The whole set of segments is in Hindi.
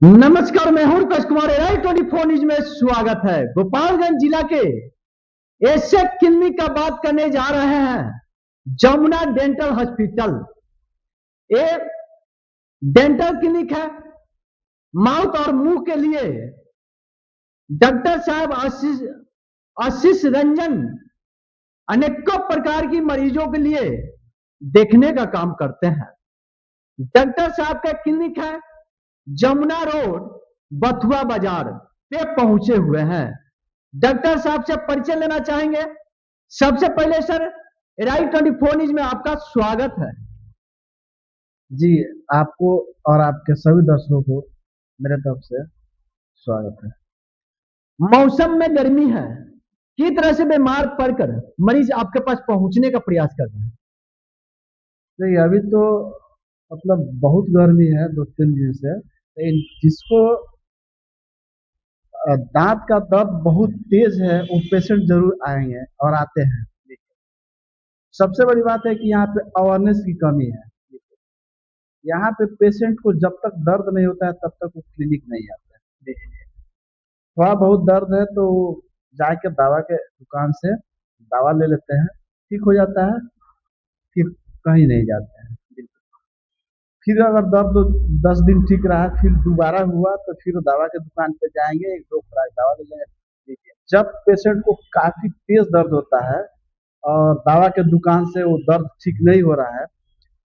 नमस्कार, मैं हूं कश कुमार। एआई 24 न्यूज में स्वागत है। गोपालगंज जिला के एशिया क्लिनिक का बात करने जा रहे हैं। जमुना डेंटल हॉस्पिटल एक डेंटल क्लिनिक है। माउथ और मुंह के लिए डॉक्टर साहब आशीष आशीष रंजन अनेकों प्रकार की मरीजों के लिए देखने का काम करते हैं। डॉक्टर साहब का क्लिनिक है जमुना रोड बथुआ बाजार पे पहुंचे हुए हैं। डॉक्टर साहब से परिचय लेना चाहेंगे। सबसे पहले सर, राइट 24 न्यूज में आपका स्वागत है। जी, आपको और आपके सभी दर्शकों को मेरे तरफ से स्वागत है। मौसम में गर्मी है, किस तरह से बीमार पड़कर मरीज आपके पास पहुंचने का प्रयास कर रहे हैं? देखिए, अभी तो मतलब बहुत गर्मी है 2-3 दिन से, लेकिन जिसको दांत का दर्द बहुत तेज है वो पेशेंट जरूर आएंगे और आते हैं। सबसे बड़ी बात है कि यहाँ पे अवेयरनेस की कमी है। यहाँ पे पेशेंट को जब तक दर्द नहीं होता है तब तक वो क्लिनिक नहीं आता है। थोड़ा बहुत दर्द है तो जाके दवा के दुकान से दवा ले लेते हैं, ठीक हो जाता है, फिर कहीं नहीं जाते हैं। फिर अगर दर्द 10 दिन ठीक रहा, फिर दोबारा हुआ तो फिर दवा के दुकान पे जाएंगे, 1-2 खुराक दवा ले लेंगे। देखिए, जब पेशेंट को काफी तेज दर्द होता है और दवा के दुकान से वो दर्द ठीक नहीं हो रहा है,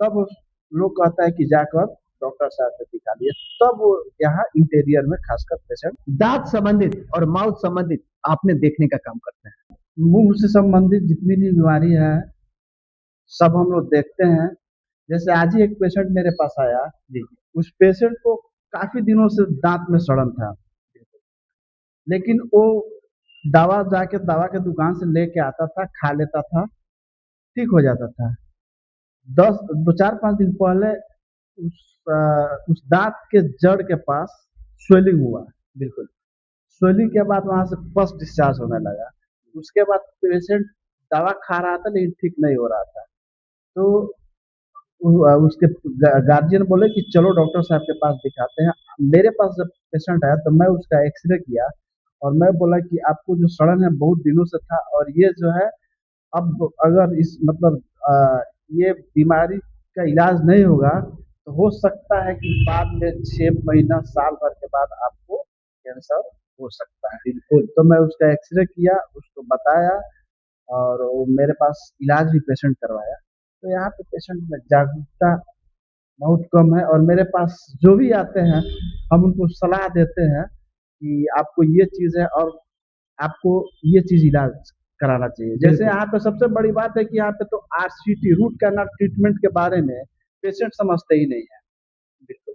तब लोग कहता है कि जाकर डॉक्टर साहब से दिखा लिए। तब वो यहाँ इंटीरियर में खासकर पेशेंट दांत संबंधित और माउथ संबंधित आपने देखने का काम करते हैं। मुंह से संबंधित जितनी भी बीमारी है सब हम लोग देखते हैं। जैसे आज ही एक पेशेंट मेरे पास आया जी, उस पेशेंट को काफी दिनों से दांत में सड़न था, लेकिन वो दवा जाके दवा के दुकान से लेके आता था, खा लेता था, ठीक हो जाता था। 4-5 दिन पहले उस दांत के जड़ के पास स्वेलिंग हुआ। बिल्कुल, स्वेलिंग के बाद वहां से पस डिस्चार्ज होने लगा। उसके बाद पेशेंट दवा खा रहा था लेकिन ठीक नहीं हो रहा था। तो उसके गार्जियन बोले कि चलो डॉक्टर साहब के पास दिखाते हैं। मेरे पास जब पेशेंट आया तो मैं उसका एक्सरे किया और मैं बोला कि आपको जो सड़न है बहुत दिनों से था और ये जो है अब अगर इस मतलब ये बीमारी का इलाज नहीं होगा तो हो सकता है कि बाद में 6 महीना साल भर के बाद आपको कैंसर हो सकता है। बिल्कुल, तो मैं उसका एक्सरे किया, उसको बताया और वो मेरे पास इलाज भी पेशेंट करवाया। तो यहाँ पे पेशेंट में जागरूकता बहुत कम है और मेरे पास जो भी आते हैं हम उनको सलाह देते हैं कि आपको ये चीज़ है और आपको ये चीज़ इलाज कराना चाहिए। जैसे यहाँ पे सबसे बड़ी बात है कि यहाँ पे तो आरसीटी रूट कैनाल ट्रीटमेंट के बारे में पेशेंट समझते ही नहीं है। बिल्कुल,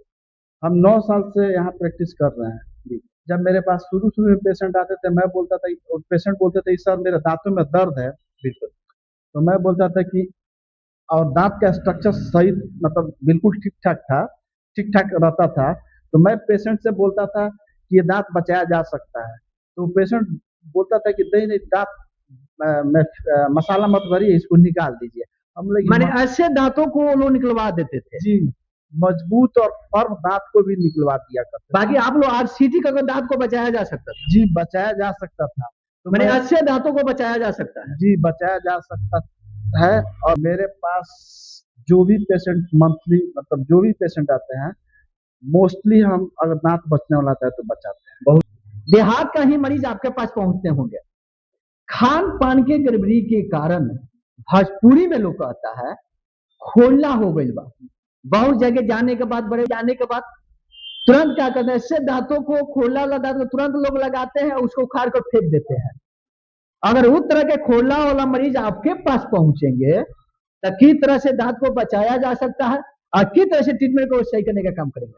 हम 9 साल से यहाँ प्रैक्टिस कर रहे हैं जी। जब मेरे पास शुरू शुरू में पेशेंट आते थे, मैं बोलता था, पेशेंट बोलते थे सर मेरे दांतों में दर्द है। बिल्कुल, तो मैं बोलता था कि और दांत का स्ट्रक्चर सही मतलब बिल्कुल ठीक ठाक था, ठीक ठाक रहता था। तो मैं पेशेंट से बोलता था कि ये दांत बचाया जा सकता है। तो पेशेंट बोलता था कि नहीं नहीं दांत में मसाला मत भरिए, इसको निकाल दीजिए। हम लोग माने ऐसे दांतों को वो लोग निकलवा देते थे जी, मजबूत और फर्म दांत को भी निकलवा दिया करते बाकी आप लोग आरसीटी का दांत को बचाया जा सकता था जी, बचाया जा सकता था। तो मैंने मैं अच्छे दांतों को बचाया जा सकता है। जी, बचाया जा सकता है। और मेरे पास जो भी पेशेंट मंथली मतलब जो भी पेशेंट आते हैं मोस्टली हम अगर दांत बचने वाला था तो बचाते हैं। बहुत देहात का ही मरीज आपके पास पहुंचते होंगे। खान पान के गड़बड़ी के कारण भोजपुरी में लोग कहता है खोलना हो गई बा। बहुत जगह जाने के बाद, बड़े जाने के बाद तुरंत क्या करते हैं, इससे दांतों को खोला वाला दांत को तुरंत लोग लगाते हैं, उसको उखाड़ कर फेंक देते हैं। अगर उस तरह के खोला वाला मरीज आपके पास पहुंचेंगे तो किस तरह से दांत को बचाया जा सकता है और किस तरह से ट्रीटमेंट को सही करने का काम करेंगे?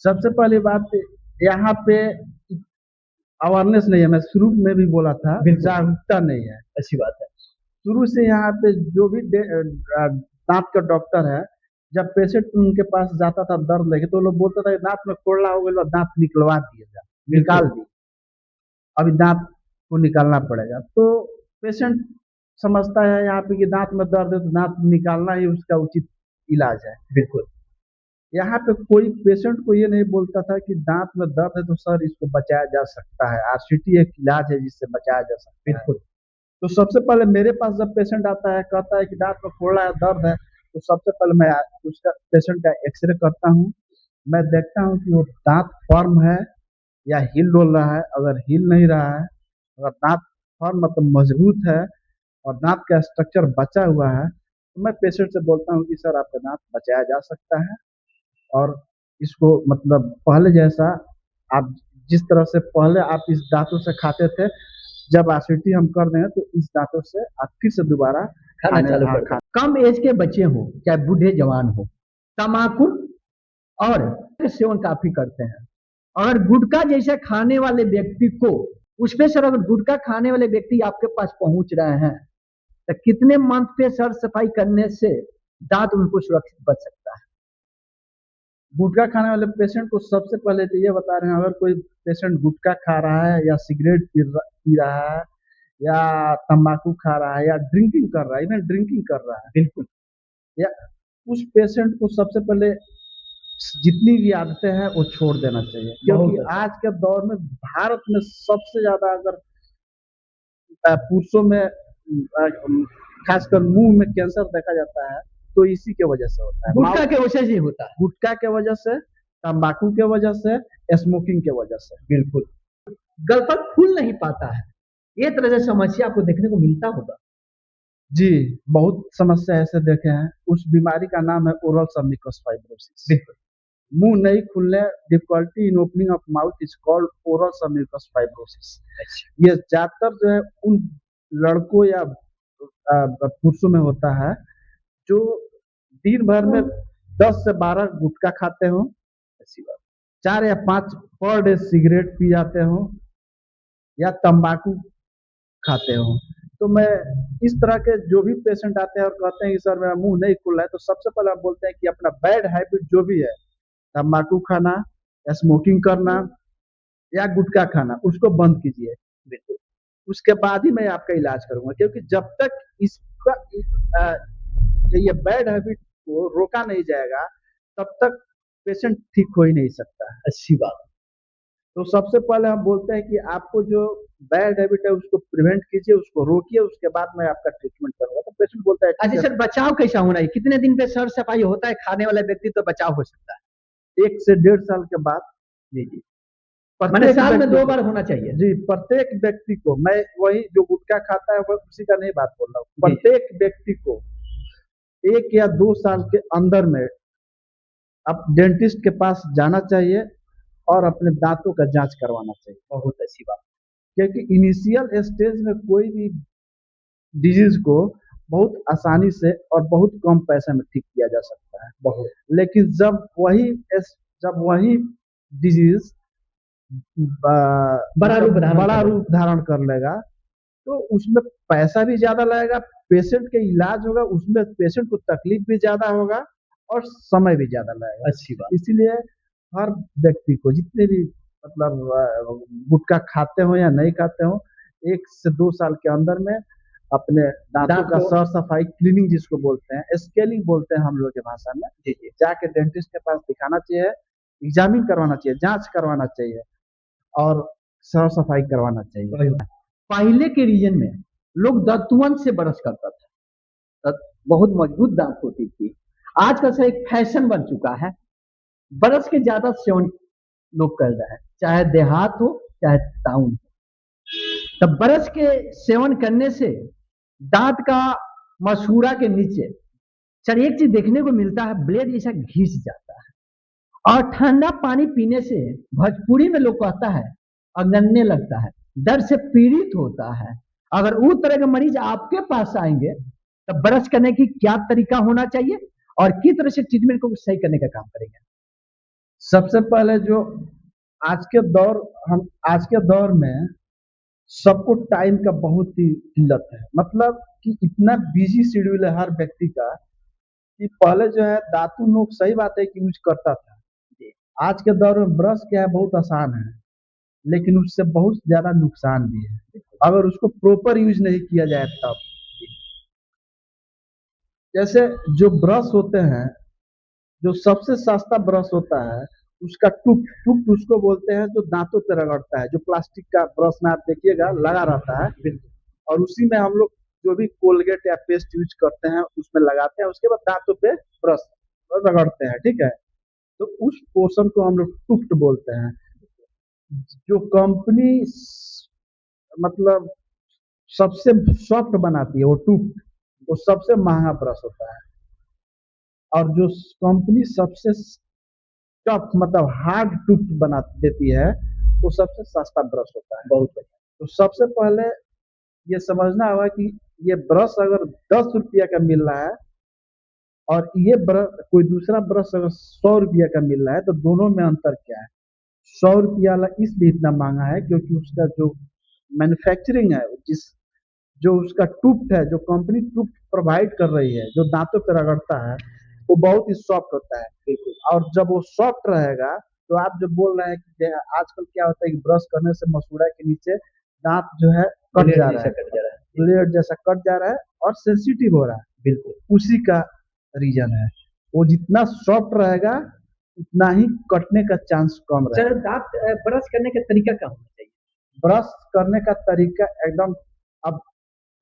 सबसे पहली बात यहाँ पे अवेयरनेस नहीं है। मैं शुरू में भी बोला था, जागरूकता नहीं है। अच्छी बात है। शुरू से यहाँ पे जो भी दांत का डॉक्टर है, जब पेशेंट उनके पास जाता था दर्द लेके तो लोग बोलता था दांत में कोड़ला हो गया, दांत निकलवा दिए जा, निकाल दी, अभी दांत को निकालना पड़ेगा। तो पेशेंट समझता है यहाँ पे कि दांत में दर्द है तो दांत निकालना ही उसका उचित इलाज है। बिल्कुल, यहाँ पे कोई पेशेंट को ये नहीं बोलता था कि दांत में दर्द है तो सर इसको बचाया जा सकता है, आरसीटी एक इलाज है जिससे बचाया जा सकता है। बिल्कुल। तो सबसे पहले मेरे पास जब पेशेंट आता है कहता है कि दांत में फोड़ा है दर्द है, तो सबसे पहले मैं उसका पेशेंट का एक्सरे करता हूँ। मैं देखता हूँ कि वो दांत फर्म है या हिल डोल रहा है। अगर हिल नहीं रहा है, अगर दांत फर्म मतलब मजबूत है और दांत का स्ट्रक्चर बचा हुआ है, तो मैं पेशेंट से बोलता हूँ कि सर आपका दांत बचाया जा सकता है। और इसको मतलब पहले जैसा आप जिस तरह से पहले आप इस दांतों से खाते थे, जब आरसीटी हम कर दें तो इस दांतों से आप फिर से दोबारा खाना चालू कर दो। कम एज के बच्चे हो चाहे बूढ़े जवान हो, तम्बाकू और सेवन काफी करते हैं। अगर गुटखा जैसे खाने वाले व्यक्ति को, उसमें सर अगर गुटखा खाने वाले व्यक्ति आपके पास पहुंच रहे हैं तो कितने मंथ पे सर सफाई करने से दांत उनको सुरक्षित बच सकता है? गुटखा खाने वाले पेशेंट को सबसे पहले तो ये बता रहे हैं, अगर कोई पेशेंट गुटखा खा रहा है या सिगरेट पी रहा है या तंबाकू खा रहा है या ड्रिंकिंग कर रहा है, इवन ड्रिंकिंग कर रहा है, बिल्कुल, या उस पेशेंट को सबसे पहले जितनी भी आदतें हैं वो छोड़ देना चाहिए। क्योंकि आज के दौर में भारत में सबसे ज्यादा अगर पुरुषों में खासकर मुंह में कैंसर देखा जाता है तो इसी के वजह से होता है, गुटखा के वजह से होता है। गुटखा के वजह से, तंबाकू के वजह से, स्मोकिंग के वजह से। बिल्कुल, गलफन फूल नहीं पाता है, ये तरह से समस्या आपको देखने को मिलता होगा। जी, बहुत समस्या ऐसे देखे हैं। उस बीमारी का नाम है ओरल सबम्यूकस फाइब्रोसिस। मुंह नहीं खुलने, difficulty in opening of mouth is called oral submucous fibrosis. ये ज्यादातर जो है उन लड़कों या पुरुषों में होता है जो दिन भर में 10 से 12 गुटखा खाते हो, 4 या 5 पर डे सिगरेट पी जाते हो या तंबाकू खाते हो। तो मैं इस तरह के जो भी पेशेंट आते हैं और कहते हैं कि सर मेरा मुंह नहीं खुल रहा है, तो सबसे पहले हम बोलते हैं कि अपना बैड हैबिट जो भी है, तंबाकू खाना या स्मोकिंग करना या गुटखा खाना, उसको बंद कीजिए। बिल्कुल, उसके बाद ही मैं आपका इलाज करूंगा। क्योंकि जब तक इसका ये बैड हैबिट को रोका नहीं जाएगा तब तक पेशेंट ठीक हो ही नहीं सकता है। अच्छी बात। तो सबसे पहले हम बोलते हैं कि आपको जो बैड हैबिट है उसको प्रिवेंट कीजिए, उसको रोकिए, उसके बाद मैं आपका ट्रीटमेंट करूंगा। तो पेशेंट बोलता है अच्छा सर, बचाव कैसा होना है? कितने दिन पे सर सफाई होता है खाने वाला व्यक्ति तो बचाव हो सकता है? 1 से 1.5 साल के बाद। जी जी, मैंने साल में 2 बार होना चाहिए। जी, प्रत्येक व्यक्ति को, मैं वही जो गुटखा खाता है वह उसी का नहीं बात बोल रहा हूँ, प्रत्येक व्यक्ति को 1 या 2 साल के अंदर में अब डेंटिस्ट के पास जाना चाहिए और अपने दांतों का जांच करवाना चाहिए। बहुत अच्छी बात। क्योंकि इनिशियल स्टेज में कोई भी डिजीज को बहुत आसानी से और बहुत कम पैसे में ठीक किया जा सकता है। बहुत। लेकिन जब वही डिजीज बड़ा रूप धारण कर लेगा तो उसमें पैसा भी ज्यादा लगेगा, पेशेंट के इलाज होगा उसमें पेशेंट को तकलीफ भी ज्यादा होगा और समय भी ज्यादा लगेगा। अच्छी बात। इसीलिए हर व्यक्ति को, जितने भी मतलब गुटखा खाते हो या नहीं खाते हो, 1 से 2 साल के अंदर में अपने दांतों का साफ सफाई, क्लीनिंग जिसको बोलते हैं, स्केलिंग बोलते हैं हम लोग की भाषा में, जाके डेंटिस्ट के पास दिखाना चाहिए, एग्जामिन करवाना चाहिए, जांच करवाना चाहिए और साफ सफाई करवाना चाहिए। पहले के रीजन में लोग दंतुअन से ब्रश करता था, बहुत मजबूत दांत होती थी। आज का से एक फैशन बन चुका है, ब्रश के ज्यादा सेवन लोग कर रहे हैं, चाहे देहात हो चाहे टाउन हो। तब ब्रश के सेवन करने से दांत का मसूड़ा के नीचे सर एक चीज देखने को मिलता है, ब्लेड जैसा घिस जाता है। और ठंडा पानी पीने से भोजपुरी में लोग कहता है अगन्ने लगता है, दर्द से पीड़ित होता है। अगर उस तरह के मरीज आपके पास आएंगे तो ब्रश करने की क्या तरीका होना चाहिए और किस तरह से ट्रीटमेंट को सही करने का काम करेंगे? सबसे पहले जो आज के दौर में सबको टाइम का बहुत ही किल्लत है, मतलब कि इतना बिजी शेड्यूल है हर व्यक्ति का कि पहले जो है दातुन नोक सही बात है कि यूज करता था। आज के दौर में ब्रश क्या है बहुत आसान है, लेकिन उससे बहुत ज्यादा नुकसान भी है अगर उसको प्रॉपर यूज नहीं किया जाए तब। जैसे जो ब्रश होते हैं जो सबसे सस्ता ब्रश होता है उसका टूप उसको बोलते हैं, जो दांतों पे रगड़ता है, जो प्लास्टिक का ब्रश में आप देखिएगा लगा रहता है, और उसी में हम लोग जो भी कोलगेट या पेस्ट यूज करते हैं उसमें लगाते हैं, उसके बाद दांतों पे ब्रश रगड़ते हैं, ठीक है। तो उस पोर्शन को हम लोग टूप्ट बोलते हैं। जो कंपनी मतलब सबसे सॉफ्ट बनाती है वो टूप्ट, वो सबसे महंगा ब्रश होता है। और जो कंपनी सबसे टफ मतलब हार्ड टूथ बना देती है वो सबसे सस्ता ब्रश होता है। बहुत बढ़िया। तो सबसे पहले ये समझना होगा कि ये ब्रश अगर 10 रुपया का मिल रहा है और ये ब्रश कोई दूसरा ब्रश अगर 100 रुपया का मिल रहा है, तो दोनों में अंतर क्या है। 100 रुपया वाला इसलिए इतना महंगा है क्योंकि उसका जो मैन्युफैक्चरिंग है, जिस जो उसका टूथ है, जो कंपनी टूथ प्रोवाइड कर रही है, जो दांतों पर रगड़ता है, वो बहुत ही सॉफ्ट होता है। बिल्कुल। और जब वो सॉफ्ट रहेगा तो आप जो बोल रहे हैं कि आजकल क्या होता है कि ब्रश करने से मसूड़ा के नीचे दांत जो है कट जा रहा है, ब्लेड जैसा कट जा रहा है और सेंसिटिव हो रहा है। बिल्कुल, उसी का रीजन है। वो जितना सॉफ्ट रहेगा उतना ही कटने का चांस कम रहेगा। दांत ब्रश करने का तरीका क्या होना चाहिए? ब्रश करने का तरीका एकदम, अब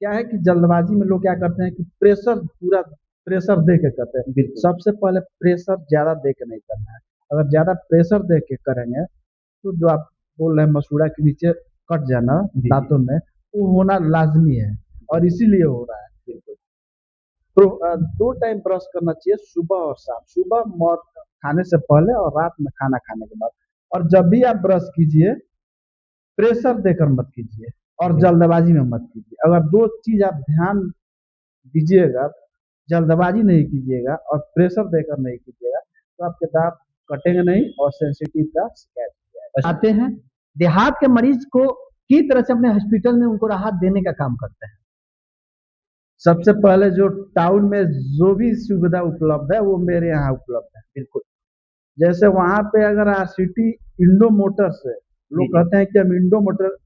क्या है कि जल्दबाजी में लोग क्या करते हैं कि पूरा प्रेशर दे के करते हैं। सबसे पहले प्रेशर ज्यादा दे के नहीं करना है। अगर ज्यादा प्रेशर दे के करेंगे तो जो आप बोल रहे हैं मसूड़ा के नीचे कट जाना दांतों में, वो होना लाजमी है और इसीलिए हो रहा है। बिल्कुल। तो 2 टाइम ब्रश करना चाहिए, सुबह और शाम। सुबह खाने से पहले और रात में खाना खाने के बाद। और जब भी आप ब्रश कीजिए प्रेशर देकर मत कीजिए और जल्दबाजी में मत कीजिए। अगर 2 चीज आप ध्यान दीजिएगा, जल्दबाजी नहीं कीजिएगा और प्रेशर देकर नहीं कीजिएगा, तो आपके दांत कटेंगे नहीं और सेंसिटिव का शिकायत हो जाएगा। आते हैं देहात के मरीज को किस तरह से अपने हॉस्पिटल में उनको राहत देने का काम करते हैं? सबसे पहले जो टाउन में जो भी सुविधा उपलब्ध है वो मेरे यहाँ उपलब्ध है। बिल्कुल। जैसे वहां पे अगर आरसीटी इंडो मोटर से, लोग कहते हैं कि हम इंडो मोटर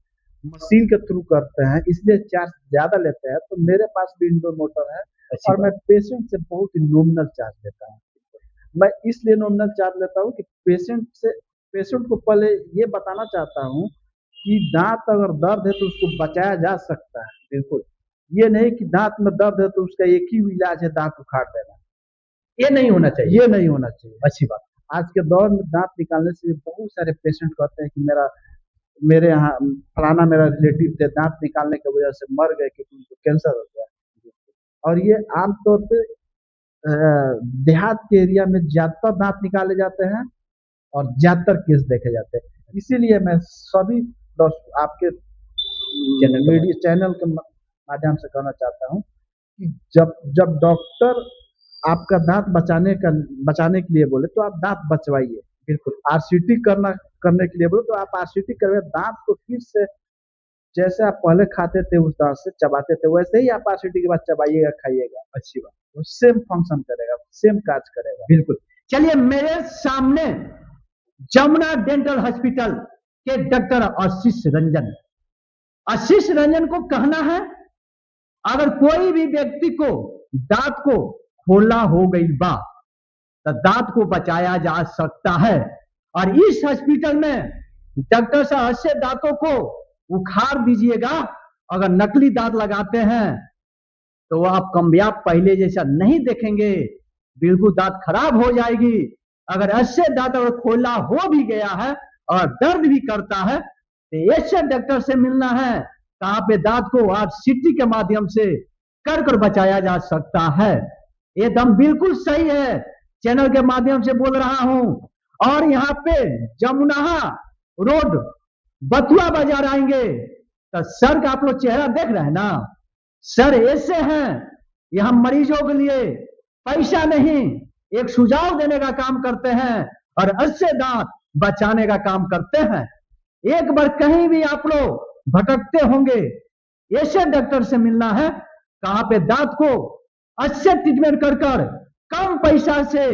मशीन के थ्रू करते हैं इसलिए चार्ज ज्यादा लेते हैं, तो मेरे पास भी इंडो मोटर है और मैं पेशेंट से बहुत ही नॉमिनल चार्ज लेता हूँ। मैं इसलिए नॉमिनल चार्ज लेता हूँ कि पेशेंट को पहले ये बताना चाहता हूँ कि दांत अगर दर्द है तो उसको बचाया जा सकता है। बिल्कुल। ये नहीं कि दांत में दर्द है तो उसका एक ही इलाज है दांत उखाड़ देना, ये नहीं होना चाहिए। ये नहीं होना चाहिए। अच्छी बात। आज के दौर में दांत निकालने से बहुत सारे पेशेंट कहते हैं कि मेरे यहाँ फलाना मेरा रिलेटिव थे, दांत निकालने की वजह से मर गए क्योंकि उनको कैंसर हो गया। और ये आमतौर पे देहात के एरिया में ज्यादातर दांत निकाले जाते हैं और ज्यादातर केस देखे जाते हैं। इसीलिए मैं सभी आपके मीडिया चैनल के माध्यम से कहना चाहता हूँ कि जब डॉक्टर आपका दांत बचाने के लिए बोले तो आप दांत बचवाइए। बिल्कुल। आरसीटी करने के लिए बोले तो आप आरसीटी करवाइए। दांत को फिर से जैसे आप पहले खाते थे उस दांत से चबाते थे, वैसे ही आप आरसीटी के बाद चबाइएगा, खाइएगा। अच्छी बात। वो सेम फंक्शन करेगा, सेम काज करेगा। बिल्कुल। चलिए, मेरे सामने जमुना डेंटल हॉस्पिटल के डॉक्टर आशीष रंजन को कहना है, अगर कोई भी व्यक्ति को दांत को खोला हो गई बा तो दांत को बचाया जा सकता है। और इस हॉस्पिटल में डॉक्टर साहब से दांतों को उखाड़ दीजिएगा। अगर नकली दांत लगाते हैं तो आप कामयाब पहले जैसा नहीं देखेंगे, बिल्कुल दांत खराब हो जाएगी। अगर ऐसे दांत अगर खोला हो भी गया है और दर्द भी करता है तो ऐसे डॉक्टर से मिलना है, कहां पे दांत को आरसीटी के माध्यम से कर बचाया जा सकता है। ये दम बिल्कुल सही है, चैनल के माध्यम से बोल रहा हूं। और यहाँ पे जमुना रोड बथुआ बाजार आएंगे तो सर का आप लोग चेहरा देख रहे हैं ना, सर ऐसे हैं। यहाँ मरीजों के लिए पैसा नहीं, एक सुझाव देने का काम करते हैं और अच्छे दांत बचाने का काम करते हैं। एक बार कहीं भी आप लोग भटकते होंगे, ऐसे डॉक्टर से मिलना है, कहां पे दांत को अच्छे ट्रीटमेंट कर कम पैसा से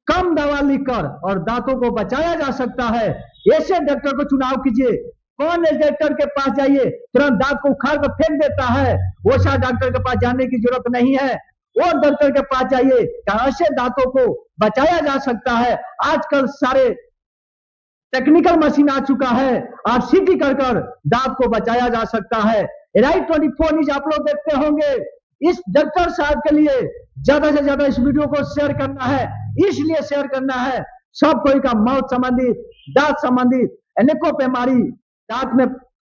कम दवा लिखकर और दांतों को बचाया जा सकता है। ऐसे डॉक्टर को चुनाव कीजिए। कौन इस डॉक्टर के पास जाइए तुरंत दांत को उखाड़ कर फेंक देता है, वैसा डॉक्टर के पास जाने की जरूरत नहीं है। वो डॉक्टर के पास जाइए, कहां से दांतों को बचाया जा सकता है। आजकल सारे टेक्निकल मशीन आ चुका है और सीटी कर दांत को बचाया जा सकता है। राइट 24 न्यूज आप लोग देखते होंगे। इस डॉक्टर साहब के लिए ज्यादा से ज्यादा इस वीडियो को शेयर करना है, इसलिए शेयर करना है सब कोई का मौत संबंधित, दांत संबंधित अनेकों बीमारी दांत में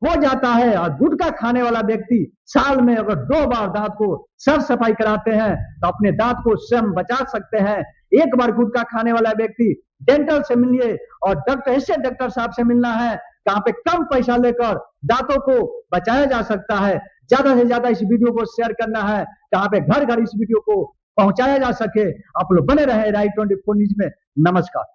हो जाता है। और गुटखा खाने वाला व्यक्ति साल में अगर 2 बार दांत को साफ सफाई कराते हैं तो अपने दांत को स्वयं बचा सकते हैं। एक बार गुटखा खाने वाला व्यक्ति डेंटल से मिलिए और डॉक्टर ऐसे डॉक्टर साहब से मिलना है कहां पे कम पैसा लेकर दांतों को बचाया जा सकता है। ज्यादा से ज्यादा इस वीडियो को शेयर करना है, कहां पे घर घर इस वीडियो को पहुंचाया जा सके। आप लोग बने रहे राइट 24 न्यूज में। नमस्कार।